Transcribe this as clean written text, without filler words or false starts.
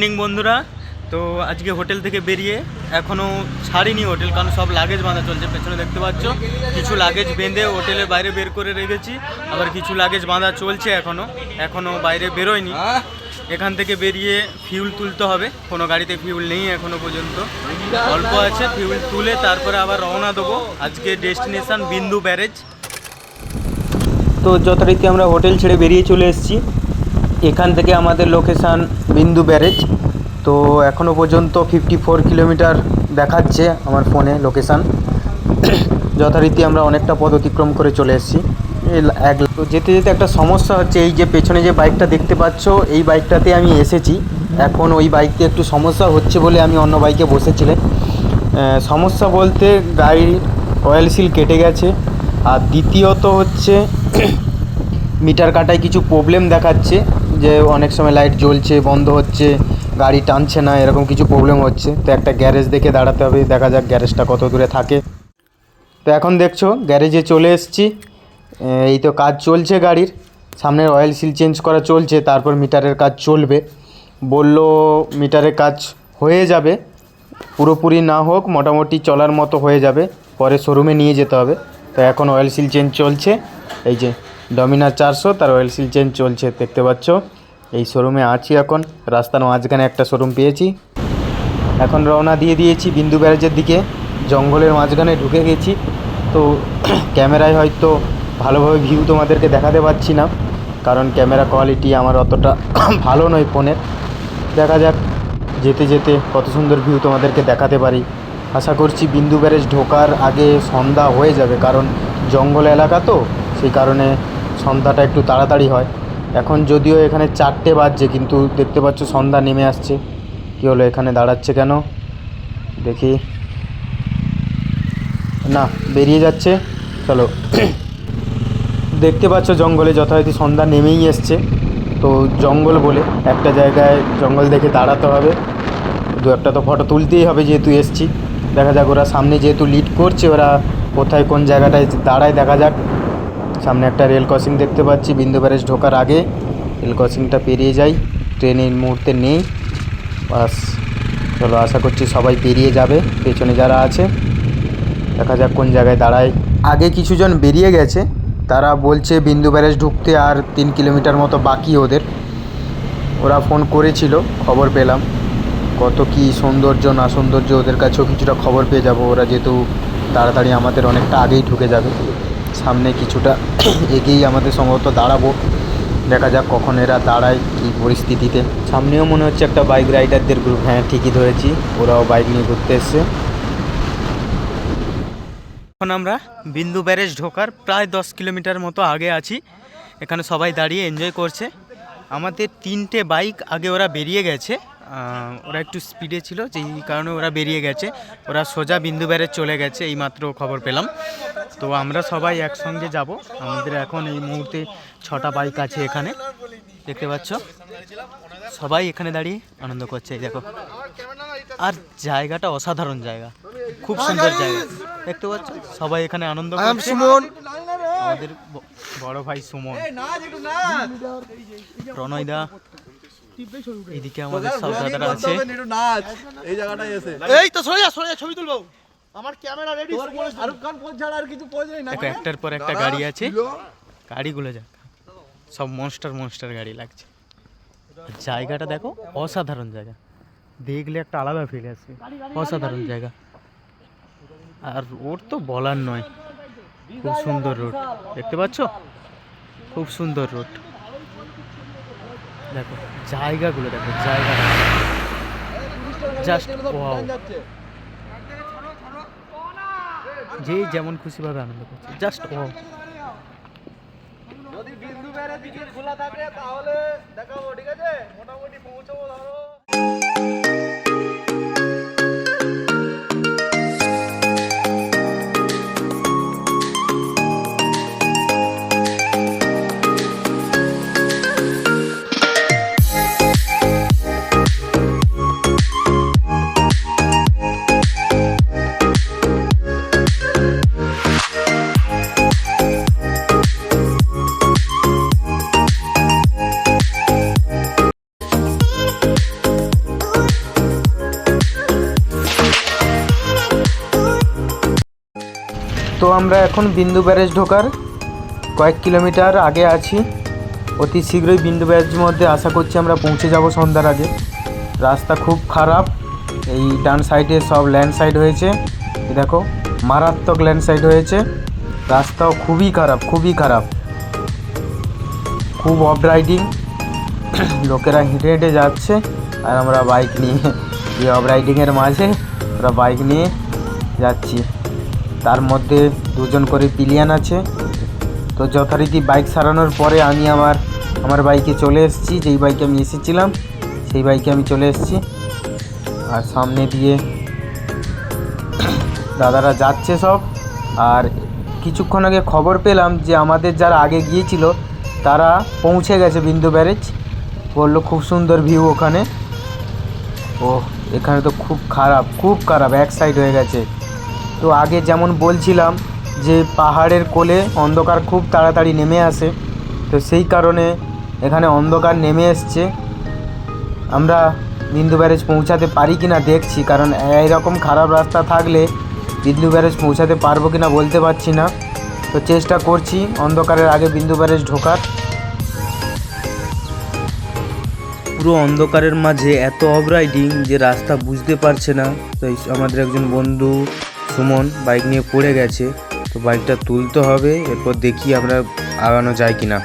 Evening বন্ধুরা, তো আজকে হোটেল থেকে বেরিয়ে এখনও ছাড়িনি হোটেল, কারণ সব লাগেজ বাঁধা চলছে। পেছনে দেখতে পাচ্ছ কিছু লাগেজ বেঁধে হোটেলের বাইরে বের করে রেখেছি, আবার কিছু লাগেজ বাঁধা চলছে এখনও বাইরে বেরোয়নি। এখান থেকে বেরিয়ে ফিউল তুলতে হবে, কোনো গাড়িতে ফিউল নেই এখনও পর্যন্ত, অল্প আছে। ফিউল তুলে তারপরে আবার রওনা দেবো। আজকে ডেস্টিনেশন বিন্দু ব্যারেজ। তো যথারীতি আমরা হোটেল ছেড়ে বেরিয়ে চলে এসেছি। এখান থেকে আমাদের লোকেশান বিন্দু ব্যারেজ। তো এখনও পর্যন্ত 54 কিলোমিটার দেখাচ্ছে আমার ফোনে লোকেশান। যথারীতি আমরা অনেকটা পথ অতিক্রম করে চলে এসেছি। তো যেতে যেতে একটা সমস্যা হচ্ছে, এই যে পেছনে যে বাইকটা দেখতে পাচ্ছ, এই বাইকটাতে আমি এসেছি। এখন ওই বাইকতে একটু সমস্যা হচ্ছে বলে আমি অন্য বাইকে বসেছিলাম। সমস্যা বলতে গাড়ির অয়েল সিল কেটে গেছে, আর দ্বিতীয়ত হচ্ছে মিটার কাটায় কিছু প্রবলেম দেখাচ্ছে, যে অনেক সময় লাইট জ্বলছে বন্ধ হচ্ছে, গাড়ি টানছে না, এরকম কিছু প্রবলেম হচ্ছে। তো একটা গ্যারেজ দেখে দাঁড়াতে হবে, দেখা যাক গ্যারেজটা কত দূরে থাকে। তো এখন দেখছো গ্যারেজে চলে এসেছি। এই তো কাজ চলছে গাড়ির, সামনের অয়েল সিল চেঞ্জ করা চলছে, তারপর মিটারের কাজ চলবে। বলল মিটারের কাজ হয়ে যাবে, পুরোপুরি না হোক মোটামুটি চলার মতো হয়ে যাবে, পরে শোরুমে নিয়ে যেতে হবে। তো এখন অয়েল সিল চেঞ্জ চলছে, এই যে ডমিনার 400 তার অয়েল সিল চেঞ্জ চলছে দেখতে পাচ্ছ। এই শোরুমে আছি এখন, রাস্তার মাঝখানে একটা শোরুম পেয়েছি। এখন রওনা দিয়ে দিয়েছি বিন্দু ব্যারেজের দিকে। জঙ্গলের মাঝখানে ঢুকে গেছি, তো ক্যামেরায় হয়তো ভালোভাবে ভিউ তোমাদেরকে দেখাতে পারছি না, কারণ ক্যামেরা কোয়ালিটি আমার অতটা ভালো নয় ফোনের। দেখা যাক যেতে যেতে কত সুন্দর ভিউ তোমাদেরকে দেখাতে পারি। আশা করছি বিন্দু ব্যারেজ ঢোকার আগে সন্ধ্যা হয়ে যাবে, কারণ জঙ্গল এলাকা তো, সেই কারণে সন্ধ্যাটা একটু তাড়াতাড়ি হয়। এখন যদিও এখানে 4টে বাজছে, কিন্তু দেখতে পাচ্ছ সন্ধ্যা নেমে আসছে। কী হলো, এখানে দাঁড়াচ্ছে কেন দেখি, না বেরিয়ে যাচ্ছে। চলো দেখতে পাচ্ছ জঙ্গলে যথারীতি সন্ধ্যা নেমেই এসছে। তো জঙ্গল বলে একটা জায়গায় জঙ্গল দেখে দাঁড়াতে হবে, দু একটা তো ফটো তুলতেই হবে যেহেতু এসছি। দেখা যাক ওরা সামনে যেহেতু লিড করছে, ওরা কোথায় কোন জায়গাটায় দাঁড়ায় দেখা যাক। সামনে একটা রেল ক্রসিং দেখতে পাচ্ছি, বিন্দু ব্যারেজ ঢোকার আগে রেল ক্রসিংটা পেরিয়ে যাই। ট্রেন এই মুহূর্তে নেই, বাস। চলো আশা করছি সবাই পেরিয়ে যাবে, পেছনে যারা আছে। দেখা যাক কোন জায়গায় দাঁড়ায়। আগে কিছুজন বেরিয়ে গেছে, তারা বলছে বিন্দু ব্যারেজ ঢুকতে আর 3 কিলোমিটার মতো বাকি ওদের। ওরা ফোন করেছিল, খবর পেলাম কত কি সৌন্দর্য না সৌন্দর্য, ওদের কাছেও কিছুটা খবর পেয়ে যাব। ওরা যেহেতু তাড়াতাড়ি আমাদের অনেকটা আগেই ঢুকে যাবে, সামনে কিছুটা এগিয়েই আমাদের সম্ভবত দাঁড়াবো। দেখা যাক কখন এরা দাঁড়ায়, কী পরিস্থিতিতে। সামনেও মনে হচ্ছে একটা বাইক রাইডারদের গ্রুপ, হ্যাঁ ঠিকই ধরেছি, ওরাও বাইক নিয়ে ঘুরতে এসছে। এখন আমরা বিন্দু ব্যারেজ ঢোকার প্রায় 10 কিলোমিটার মতো আগে আছি। এখানে সবাই দাঁড়িয়ে এনজয় করছে। আমাদের 3টে বাইক আগে ওরা বেরিয়ে গেছে, ওরা একটু স্পিডে ছিল, যেই কারণে ওরা বেরিয়ে গেছে। ওরা সোজা বিন্দু ব্যারেজ চলে গেছে, এইমাত্র খবর পেলাম। তো আমরা সবাই একসঙ্গে যাব। আমাদের এখন এই মুহূর্তে 6টা বাইক আছে এখানে, দেখতে পাচ্ছ সবাই এখানে দাঁড়িয়ে আনন্দ করছে। এই দেখো, আর জায়গাটা অসাধারণ জায়গা, খুব সুন্দর জায়গা দেখতে পাচ্ছ। সবাই এখানে আনন্দ করছে। আমাদের বড় ভাই সুমন, প্রণয় দা, এদিকে আমাদের সব দাদারা আছে। এই জায়গাটায় এসে এই তো সরে যা ছবি তুলবো। আমার camera ready, Shahrukh Khan pose ছাড়া আর কিছু পোজ নেই না। একটার পর একটা গাড়ি আছে, গাড়িগুলো যাক সব মনস্টার গাড়ি লাগছে। জায়গাটা দেখো, অসাধারণ জায়গা, দেখলে একটা আলাদা ফিল আসবে। অসাধারণ জায়গা, আর রোড তো বলার নয়, খুব সুন্দর রোড দেখতে পাচ্ছ, খুব সুন্দর রোড। দেখো জায়গাগুলো, দেখো জায়গাটা জাস্ট ওয়াও। যে যেমন খুশিভাবে আনন্দ করছে, জাস্ট ওয়াও। যদি বিন্দু ব্যারেজ দিকে খোলা থাকে তাহলে দেখাবো, ঠিক আছে? মোটামুটি পৌঁছাবো ধরো। আমরা এখন বিন্দু ব্যারেজ ঢোকার কয়েক কিলোমিটার আগে আছি। অতি শীঘ্রই বিন্দু ব্যারেজের মধ্যে আশা করছি আমরা পৌঁছে যাব সন্ধ্যার আগে। রাস্তা খুব খারাপ, এই ডান সাইডে সব ল্যান্ডস্লাইড হয়েছে, এই দেখো মারাত্মক ল্যান্ডস্লাইড হয়েছে। রাস্তাও খুবই খারাপ, খুবই খারাপ, খুব অফ রাইডিং। লোকেরা হেঁটে হেঁটে যাচ্ছে আর আমরা বাইক নিয়ে, এই অফ রাইডিংয়ের মাঝে আমরা বাইক নিয়ে যাচ্ছি। তার মধ্যে দুজন করে পিলিয়ান আছে। তো যথারীতি বাইক সারানোর পরে আমি আমার বাইকে চলে এসেছি, যেই বাইকে আমি এসেছিলাম সেই বাইকে আমি চলে এসেছি। আর সামনে দিয়ে দাদারা যাচ্ছে সব। আর কিছুক্ষণ আগে খবর পেলাম যে আমাদের যারা আগে গিয়েছিল তারা পৌঁছে গেছে বিন্দু ব্যারেজ। বললো খুব সুন্দর ভিউ ওখানে। ও এখানে তো খুব খারাপ, খুব খারাপ, এক সাইড হয়ে গেছে। তো আগে যেমন বলছিলাম যে পাহাড়ের কোলে অন্ধকার খুব তাড়াতাড়ি নেমে আসে, তো সেই কারণে এখানে অন্ধকার নেমে এসছে। আমরা বিন্দু ব্যারেজ পৌঁছাতে পারি কি না দেখছি, কারণ এইরকম খারাপ রাস্তা থাকলে বিন্দু ব্যারেজ পৌঁছাতে পারবো কি না বলতে পারছি না। তো চেষ্টা করছি অন্ধকারের আগে বিন্দু ব্যারেজ ঢোকার। পুরো অন্ধকারের মাঝে এত অফ রাইডিং যে রাস্তা বুঝতে পারছে না। তো আমাদের একজন বন্ধু সুমন বাইক নিয়ে পড়ে গেছে, তো বাইকটা তুলতে হবে, এরপর দেখি আমরা আগানো যায় কিনা।